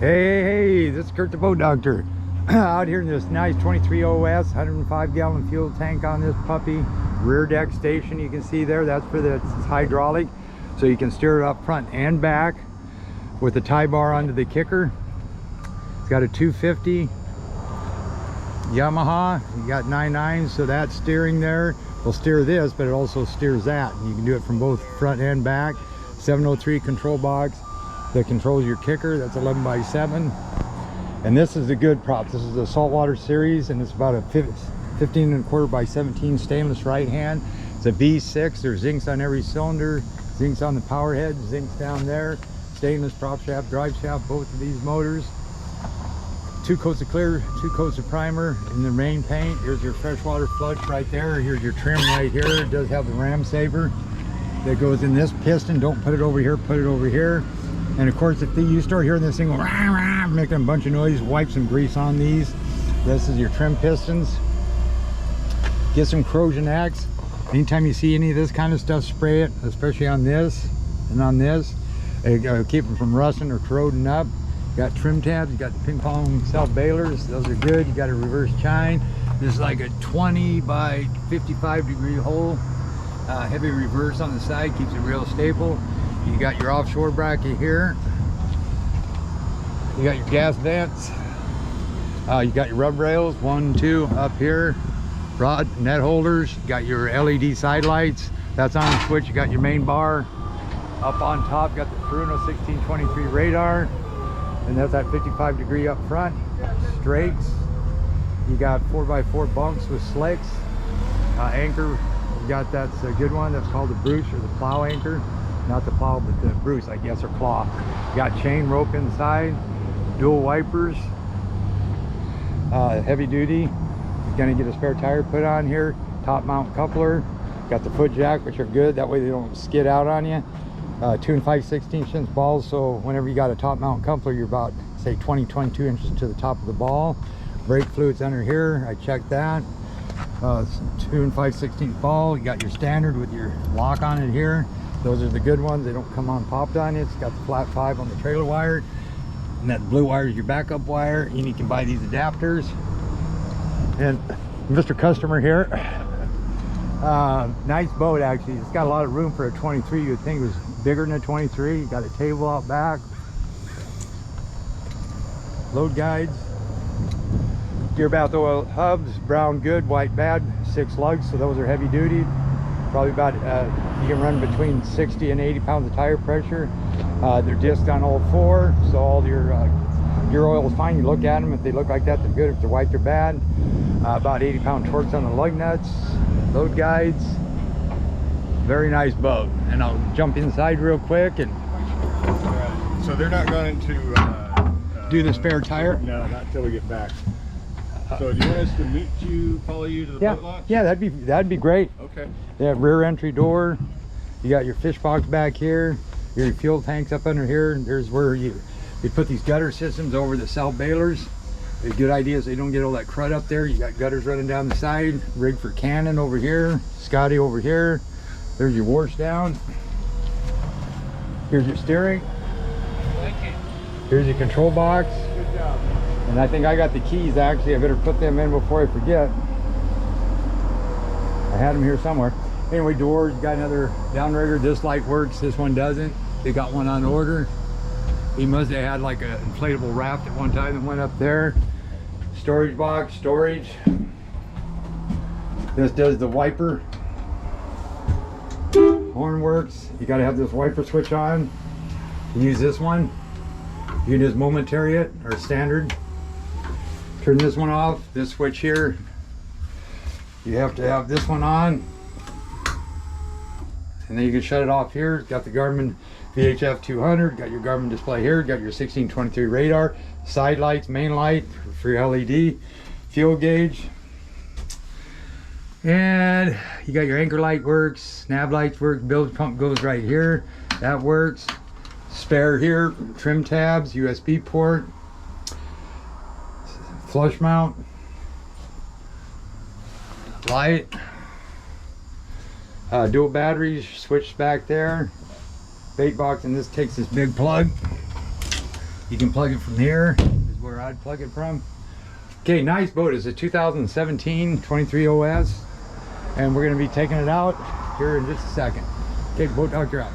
Hey, this is Kurt the Boat Doctor. Out here in this nice 23 OS, 105-gallon fuel tank on this puppy. Rear deck station you can see there, that's for the hydraulic. So you can steer it up front and back with the tie bar onto the kicker. It's got a 250 Yamaha. You got 9.9, so that steering there will steer this, but it also steers that. And you can do it from both front and back. 703 control box that controls your kicker. That's 11x7. And this is a good prop. This is a saltwater series, and it's about a 15.25 by 17 stainless right hand. It's a V6. There's zincs on every cylinder, zincs on the power head, zincs down there, stainless prop shaft, drive shaft, both of these motors. 2 coats of clear, 2 coats of primer in the main paint. Here's your freshwater flush right there. Here's your trim right here. It does have the ram saver that goes in this piston. Don't put it over here, put it over here. And of course, if you start hearing this thing go rah, rah, making a bunch of noise, wipe some grease on these. This is your trim pistons. Get some corrosion X. Anytime you see any of this kind of stuff, spray it, especially on this and on this. Keep them from rusting or corroding up. You got trim tabs, you got the ping pong self bailers, those are good. You got a reverse chine. This is like a 20 by 55 degree hole. Heavy reverse on the side, keeps it real stable. You got your offshore bracket here. You got your gas vents. You got your rub rails, 1, 2 up here. Rod net holders. You got your LED side lights. That's on the switch. You got your main bar. Up on top, got the Marina 1623 radar. And that's at 55 degree up front. Strakes. You got 4x4 bunks with slicks. Anchor. You got, that's a good one. That's called the Bruce, or the plow anchor. Not the plow, but the Bruce, I guess, or claw. You got chain rope inside, dual wipers, heavy duty. You're gonna get a spare tire put on here, top mount coupler. Got the foot jack, which are good, that way they don't skid out on you. 2 5/16" balls, so whenever you got a top mount coupler, you're about, say, 20-22 inches to the top of the ball. Brake fluid's under here, I checked that. 2 5/16" ball. You got your standard with your lock on it here. Those are the good ones. They don't come on popped on it. It's got the flat 5 on the trailer wire, and that blue wire is your backup wire. And you can buy these adapters. And Mr. Customer here, nice boat actually. It's got a lot of room for a 23. You'd think it was bigger than a 23. You got a table out back, load guides, gear bath oil hubs, brown good, white bad, 6 lugs, so those are heavy duty. Probably about, you can run between 60 and 80 pounds of tire pressure. They're disced on all 4, so all your oil is fine. You look at them, if they look like that, they're good. If they're white, they're bad. About 80-pound torques on the lug nuts, load guides. Very nice boat. And I'll jump inside real quick. And so they're not going to do the spare tire? No, not until we get back. So do you want us to meet you, follow you to the boat launch? Yeah, that'd be great. Okay. They have rear entry door. You got your fish box back here. Your fuel tanks up under here. There's where you put these gutter systems over the self bailers. A good idea is they don't get all that crud up there. You got gutters running down the side. Rig for Cannon over here. Scotty over here. There's your wash down. Here's your steering. Thank you. Here's your control box. Good job. And I think I got the keys actually. I better put them in before I forget. I had them here somewhere. Anyway, doors, got another downrigger. This light works, this one doesn't. They got one on order. He must have had like an inflatable raft at one time that went up there. Storage box, storage. This does the wiper. Horn works. You got to have this wiper switch on. You use this one. You can just momentary it, or standard. Turn this one off. This switch here, you have to have this one on, and then you can shut it off here. It's got the Garmin VHF 200. Got your Garmin display here. Got your 1623 radar. Side lights, main light for your LED. Fuel gauge. And you got your anchor light works. Nav lights work. Bilge pump goes right here. That works. Spare here. Trim tabs. USB port. Flush mount. Light. Dual batteries. Switch back there. Bait box, and this takes this big plug. You can plug it from here, is where I'd plug it from. Okay, nice boat. It's a 2017 23 OS, and we're going to be taking it out here in just a second. Okay, boat doctor out.